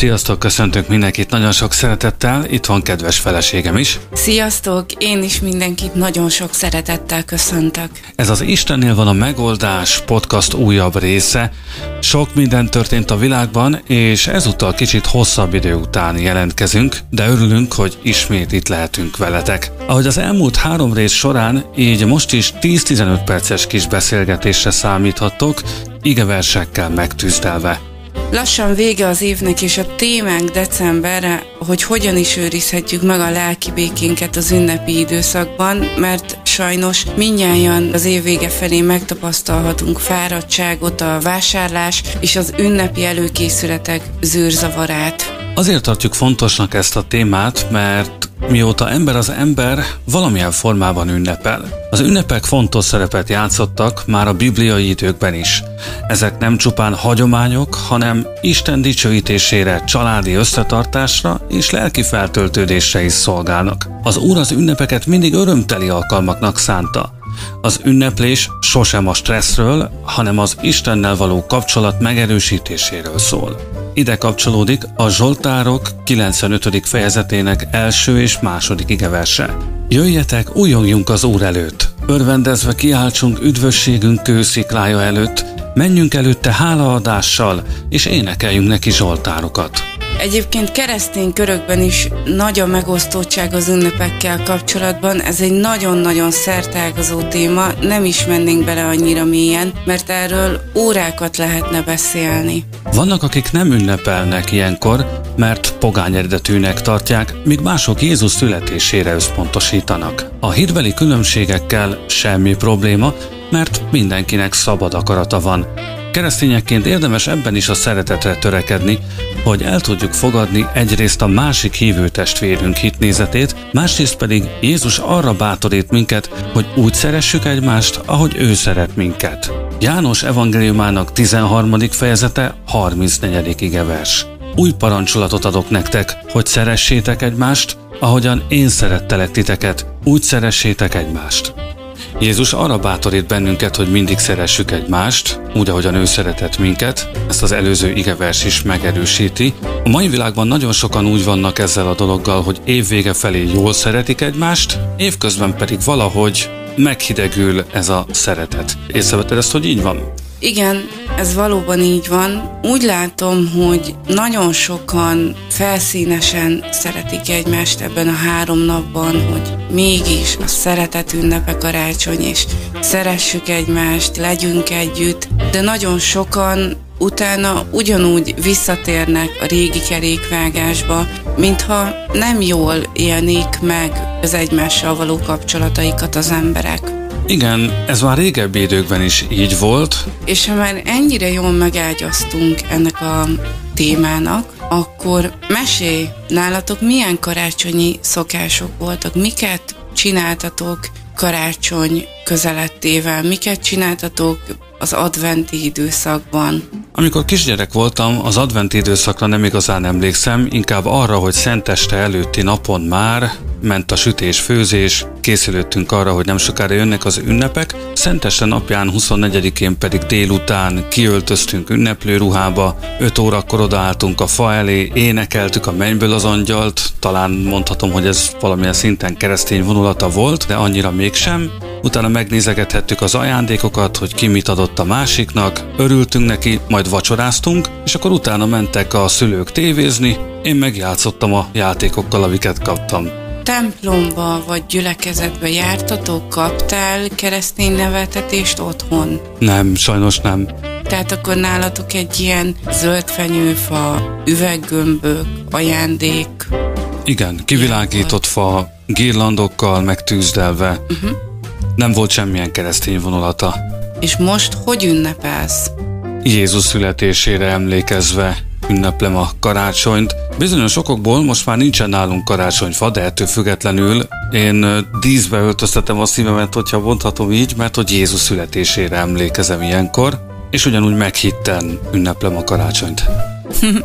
Sziasztok, köszöntünk mindenkit nagyon sok szeretettel, itt van kedves feleségem is. Sziasztok, én is mindenkit nagyon sok szeretettel köszöntök. Ez az Istennél van a megoldás podcast újabb része. Sok minden történt a világban, és ezúttal kicsit hosszabb idő után jelentkezünk, de örülünk, hogy ismét itt lehetünk veletek. Ahogy az elmúlt 3 rész során, így most is 10-15 perces kis beszélgetésre számíthattok, igeversekkel megtűzdelve. Lassan vége az évnek, és a témánk decemberre, hogy hogyan is őrizhetjük meg a lelki békénket az ünnepi időszakban, mert sajnos mindnyájan az év vége felé megtapasztalhatunk fáradtságot, a vásárlás és az ünnepi előkészületek zűrzavarát. Azért tartjuk fontosnak ezt a témát, mert mióta ember az ember, valamilyen formában ünnepel. Az ünnepek fontos szerepet játszottak már a bibliai időkben is. Ezek nem csupán hagyományok, hanem Isten dicsőítésére, családi összetartásra és lelki feltöltődésre is szolgálnak. Az Úr az ünnepeket mindig örömteli alkalmaknak szánta. Az ünneplés sosem a stresszről, hanem az Istennel való kapcsolat megerősítéséről szól. Ide kapcsolódik a Zsoltárok 95. fejezetének első és második igeverse. Jöjjetek, újjongjunk az Úr előtt, örvendezve kiáltsunk üdvösségünk kősziklája előtt, menjünk előtte hálaadással, és énekeljünk neki zsoltárokat. Egyébként keresztény körökben is nagy a megosztottság az ünnepekkel kapcsolatban, ez egy nagyon-nagyon szerteágazó téma, nem is mennénk bele annyira mélyen, mert erről órákat lehetne beszélni. Vannak, akik nem ünnepelnek ilyenkor, mert pogány eredetűnek tartják, míg mások Jézus születésére összpontosítanak. A hírbeli különbségekkel semmi probléma, mert mindenkinek szabad akarata van. Keresztényekként érdemes ebben is a szeretetre törekedni, hogy el tudjuk fogadni egyrészt a másik hívő testvérünk hitnézetét, másrészt pedig Jézus arra bátorít minket, hogy úgy szeressük egymást, ahogy ő szeret minket. János evangéliumának 13. fejezete 34. igevers. Új parancsolatot adok nektek, hogy szeressétek egymást, ahogyan én szerettelek titeket, úgy szeressétek egymást. Jézus arra bátorít bennünket, hogy mindig szeressük egymást, úgy, ahogyan ő szeretett minket, ezt az előző igevers is megerősíti. A mai világban nagyon sokan úgy vannak ezzel a dologgal, hogy évvége felé jól szeretik egymást, évközben pedig valahogy meghidegül ez a szeretet. Észrevetted ezt, hogy így van? Igen, ez valóban így van. Úgy látom, hogy nagyon sokan felszínesen szeretik egymást ebben a 3 napban, hogy mégis a szeretet ünnepe karácsony, és szeressük egymást, legyünk együtt, de nagyon sokan utána ugyanúgy visszatérnek a régi kerékvágásba, mintha nem jól élnék meg az egymással való kapcsolataikat az emberek. Igen, ez már régebbi időkben is így volt. És ha már ennyire jól megágyaztunk ennek a témának, akkor mesélj, nálatok milyen karácsonyi szokások voltak? Miket csináltatok karácsony közelettével? Miket csináltatok az adventi időszakban? Amikor kisgyerek voltam, az adventi időszakra nem igazán emlékszem, inkább arra, hogy szenteste előtti napon már ment a sütés-főzés, készülődtünk arra, hogy nem sokára jönnek az ünnepek, szenteste napján 24-én pedig délután kiöltöztünk ünneplőruhába, 5 órakor odaálltunk a fa elé, énekeltük a Mennyből az angyalt, talán mondhatom, hogy ez valamilyen szinten keresztény vonulata volt, de annyira mégsem. Utána megnézegethettük az ajándékokat, hogy ki mit adott a másiknak, örültünk neki, majd vacsoráztunk, és akkor utána mentek a szülők tévézni, én megjátszottam a játékokkal, amiket kaptam. Templomba vagy gyülekezetbe jártatok? Kaptál keresztény neveltetést otthon? Nem, sajnos nem. Tehát akkor nálatok egy ilyen zöldfenyőfa, üveggömbök, ajándék? Igen, kivilágított fa, girlandokkal megtűzdelve. Nem volt semmilyen keresztény vonulata. És most hogy ünnepelsz? Jézus születésére emlékezve ünneplem a karácsonyt. Bizonyos okokból most már nincsen nálunk karácsonyfa, de ettől függetlenül én díszbe öltöztetem a szívemet, hogyha mondhatom így, mert hogy Jézus születésére emlékezem ilyenkor, és ugyanúgy meghitten ünneplem a karácsonyt.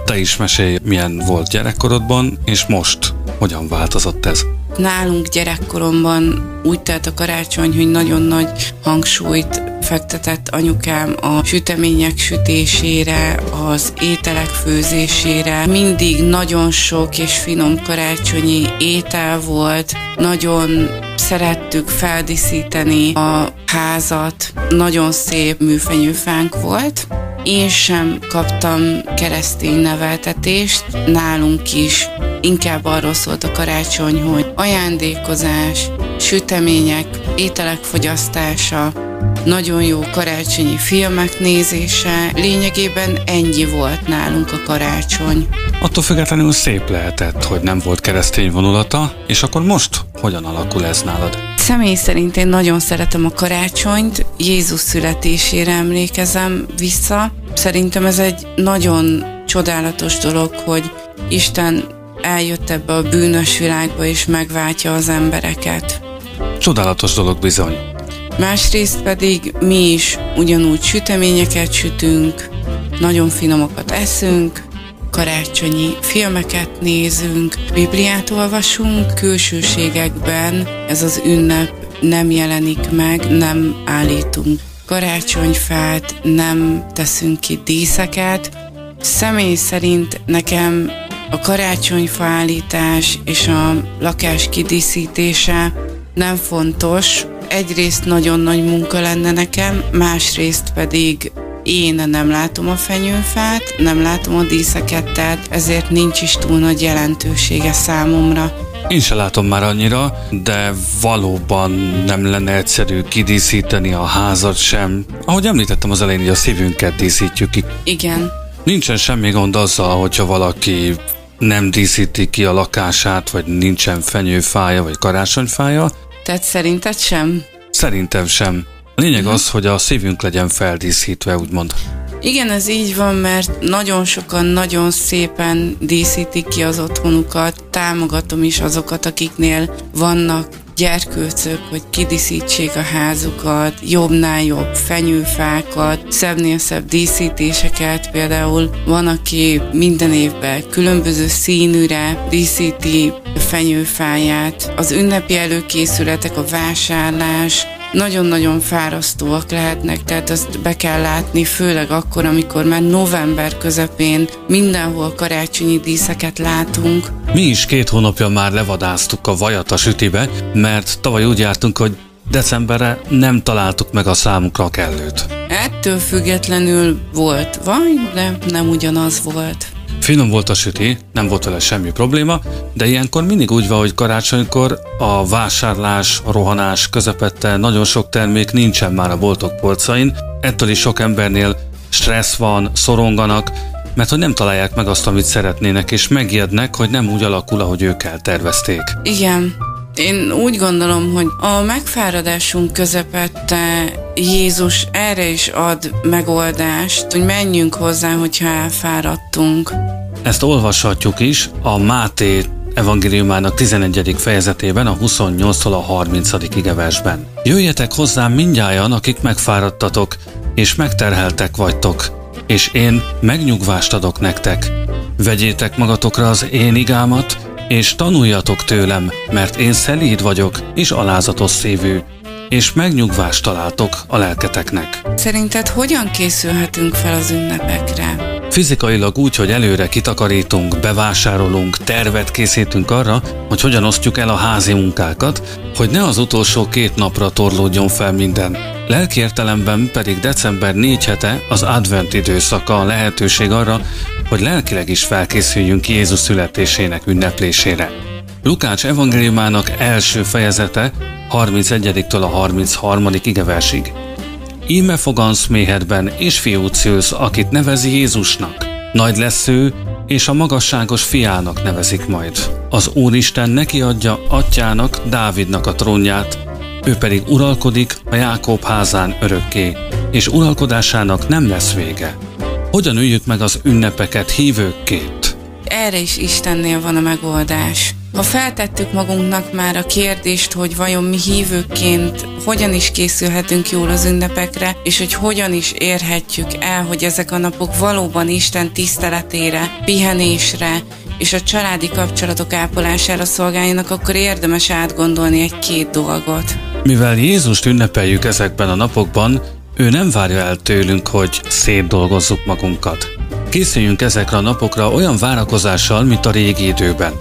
Te is mesélj, milyen volt gyerekkorodban, és most hogyan változott ez? Nálunk gyerekkoromban úgy telt a karácsony, hogy nagyon nagy hangsúlyt fektetett anyukám a sütemények sütésére, az ételek főzésére. Mindig nagyon sok és finom karácsonyi étel volt, nagyon szerettük feldíszíteni a házat, nagyon szép műfenyőfánk volt. Én sem kaptam keresztény neveltetést, nálunk is inkább arról szólt a karácsony, hogy ajándékozás, sütemények, ételek fogyasztása, nagyon jó karácsonyi filmek nézése, lényegében ennyi volt nálunk a karácsony. Attól függetlenül szép lehetett, hogy nem volt keresztény vonulata, és akkor most hogyan alakul ez nálad? Személy szerint én nagyon szeretem a karácsonyt, Jézus születésére emlékezem vissza. Szerintem ez egy nagyon csodálatos dolog, hogy Isten eljött ebbe a bűnös világba és megváltja az embereket. Csodálatos dolog bizony. Másrészt pedig mi is ugyanúgy süteményeket sütünk, nagyon finomokat eszünk, karácsonyi filmeket nézünk, Bibliát olvasunk, külsőségekben ez az ünnep nem jelenik meg, nem állítunk karácsonyfát, nem teszünk ki díszeket. Személy szerint nekem a karácsonyfa állítás és a lakás kidíszítése nem fontos. Egyrészt nagyon nagy munka lenne nekem, másrészt pedig én nem látom a fenyőfát, nem látom a díszeket, tehát ezért nincs is túl nagy jelentősége számomra. Én se látom már annyira, de valóban nem lenne egyszerű kidíszíteni a házat sem. Ahogy említettem az elején, hogy a szívünket díszítjük ki. Igen. Nincsen semmi gond azzal, hogyha valaki nem díszíti ki a lakását, vagy nincsen fenyőfája, vagy karácsonyfája. Tehát szerinted sem? Szerintem sem. A lényeg az, hogy a szívünk legyen feldíszítve, úgymond. Igen, ez így van, mert nagyon sokan nagyon szépen díszítik ki az otthonukat. Támogatom is azokat, akiknél vannak gyerkőcök, hogy kidíszítsék a házukat, jobbnál jobb fenyőfákat, szebbnél szebb díszítéseket. Például van, aki minden évben különböző színűre díszíti a fenyőfáját. Az ünnepi előkészületek, a vásárlás nagyon-nagyon fárasztóak lehetnek, tehát azt be kell látni, főleg akkor, amikor már november közepén mindenhol karácsonyi díszeket látunk. Mi is 2 hónapja már levadáztuk a vajat a sütibe, mert tavaly úgy jártunk, hogy decemberre nem találtuk meg a számunkra a kellőt. Ettől függetlenül volt vaj, de nem ugyanaz volt. Finom volt a süti, nem volt vele semmi probléma, de ilyenkor mindig úgy van, hogy karácsonykor a vásárlás, a rohanás közepette nagyon sok termék nincsen már a boltok polcain, ettől is sok embernél stressz van, szoronganak, mert hogy nem találják meg azt, amit szeretnének, és megijednek, hogy nem úgy alakul, ahogy ők eltervezték. Igen. Én úgy gondolom, hogy a megfáradásunk közepette Jézus erre is ad megoldást, hogy menjünk hozzá, hogyha elfáradtunk. Ezt olvashatjuk is a Máté evangéliumának 11. fejezetében, a 28-tól a 30. igeversben. Jöjjetek hozzám mindnyájan, akik megfáradtatok, és megterheltek vagytok, és én megnyugvást adok nektek. Vegyétek magatokra az én igámat, és tanuljatok tőlem, mert én szelíd vagyok, és alázatos szívű, és megnyugvást találtok a lelketeknek. Szerinted hogyan készülhetünk fel az ünnepekre? Fizikailag úgy, hogy előre kitakarítunk, bevásárolunk, tervet készítünk arra, hogy hogyan osztjuk el a házi munkákat, hogy ne az utolsó 2 napra torlódjon fel minden. Lelki értelemben pedig december 4 hete az advent időszaka, a lehetőség arra, hogy lelkileg is felkészüljünk Jézus születésének ünneplésére. Lukács evangéliumának első fejezete 31-től a 33. igeversig. Íme fogansz méhedben, és fiút szülsz, akit nevezi Jézusnak. Nagy lesz ő, és a magasságos fiának nevezik majd. Az Úristen neki adja atyának, Dávidnak a trónját, ő pedig uralkodik a Jákob házán örökké, és uralkodásának nem lesz vége. Hogyan üljük meg az ünnepeket hívőkként? Erre is Istennél van a megoldás. Ha feltettük magunknak már a kérdést, hogy vajon mi hívőként hogyan is készülhetünk jól az ünnepekre, és hogy hogyan is érhetjük el, hogy ezek a napok valóban Isten tiszteletére, pihenésre és a családi kapcsolatok ápolására szolgáljanak, akkor érdemes átgondolni 1-2 dolgot. Mivel Jézust ünnepeljük ezekben a napokban, Ő nem várja el tőlünk, hogy szétdolgozzuk magunkat. Készüljünk ezekre a napokra olyan várakozással, mint a régi időben.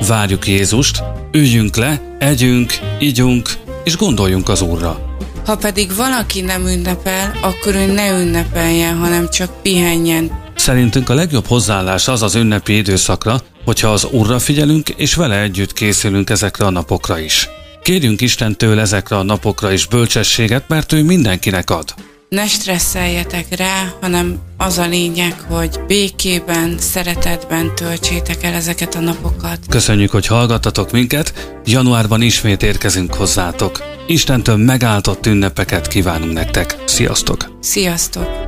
Várjuk Jézust, üljünk le, együnk, igyunk, és gondoljunk az Úrra. Ha pedig valaki nem ünnepel, akkor ő ne ünnepeljen, hanem csak pihenjen. Szerintünk a legjobb hozzáállás az ünnepi időszakra, hogyha az Úrra figyelünk, és vele együtt készülünk ezekre a napokra is. Kérjünk Istentől ezekre a napokra is bölcsességet, mert ő mindenkinek ad. Ne stresszeljetek rá, hanem az a lényeg, hogy békében, szeretetben töltsétek el ezeket a napokat. Köszönjük, hogy hallgattatok minket, januárban ismét érkezünk hozzátok. Istentől megáldott ünnepeket kívánunk nektek. Sziasztok! Sziasztok!